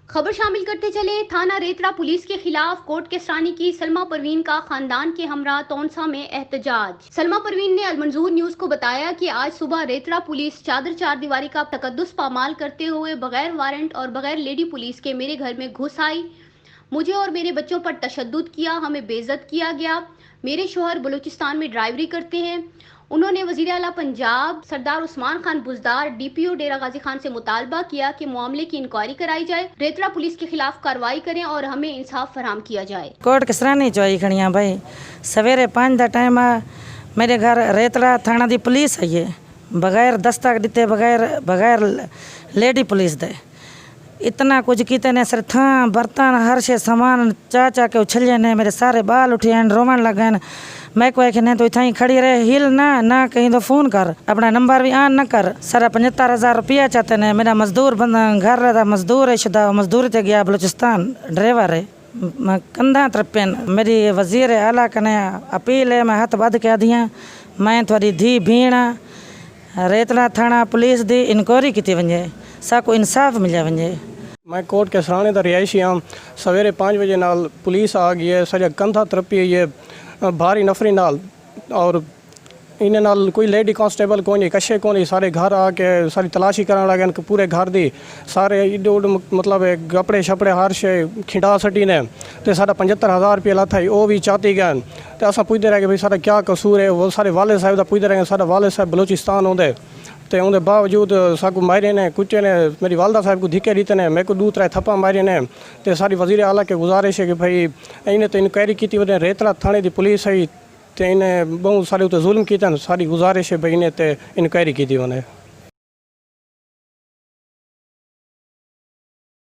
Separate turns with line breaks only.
खबर शामिल करते चले। थाना रेतड़ा पुलिस के खिलाफ कोर्ट केसरानी की सलमा परवीन का खानदान के हमरा तौनसा में एहतजाज। सलमा परवीन ने अलमंजूर न्यूज को बताया कि आज सुबह रेतड़ा पुलिस चादर चार दीवारी का तकद्दुस पामाल करते हुए बगैर वारंट और बगैर लेडी पुलिस के मेरे घर में घुस आई। मुझे और मेरे बच्चों पर तशद्दुद किया, हमें बेइज्जत किया गया। मेरे शोहर बलूचिस्तान में ड्राइवरी करते हैं। उन्होंने वज़ीर आला पंजाब सरदार उस्मान खान बुज़दार DPO डेरा गाजी खान से मुतालबा किया कि मामले की इंक्वायरी कराई जाए, रेतड़ा पुलिस के खिलाफ कार्रवाई करें और हमें इंसाफ फराहम किया जाए।
कोर्ट केसरानी चोई खड़िया भाई सवेरे 5 का टाइम आ मेरे घर रेतड़ा थाना दी पुलिस आई है बगैर दस्तक दिते बगैर लेडी पुलिस दे इतना कुछ किते ने सर था बर्तन हर शे सामान चा के उछलिए ने मेरे सारे बाल उठे रोवन लगे। मैं को नहीं तो इतना ही खड़ी रहे हिल ना कहीं तो फ़ोन कर अपना नंबर भी ऑन न कर। सारा 75,000 रुपया चाहते ने। मेरा मजदूर बंदा घर रहता मजदूर है शुदा मजदूर ते गया बलूचिस्तान ड्राइवर है कंधा तरपेन। मेरी वज़ीर आला कने अपील है मैं हथ बद के दियाँ मैं थोड़ी धी भीण रेतड़ा थाना पुलिस दी इंक्वायरी की वजे साको इंसाफ मिले वजे।
मैं कोर्ट के सराने का रिहायशी हाँ। सवेरे 5 बजे नाल पुलिस आ गई है सारा कंधा तरपी है भारी नफरी नाल और इन नाल कोई लेडी कांस्टेबल को नहीं कशे को नहीं। सारे घर आके सारी तलाशी करने लगे पूरे घर दी सारे इड उड मतलब कपड़े छपड़े हर शे खिंडा सटी ने तो सारा 75,000 रुपया लाथा है वो भी चाहती गए। तो अस पुछते रहे कि भाई सारा क्या कसूर है। वो सारे वाले साहब का पुछते रहे सारा वाले साहब बलूचिस्तान आते तो उनके बावजूद साकू मारे ने कुचे ने मेरी वालदा साहब को धिके रीते ने मेरे को 2-3 थप्पा मारे ने। तो सारी वज़ीर आला के गुजारिश है कि भाई इन्हें तो इंक्वायरी की वे रेतड़ा थाने की पुलिस आई तो इन्हें बहुत सारे उते जुल्म किया। सारी गुजारिश है भाई इन्हें तो इंक्वायरी की उन्हें।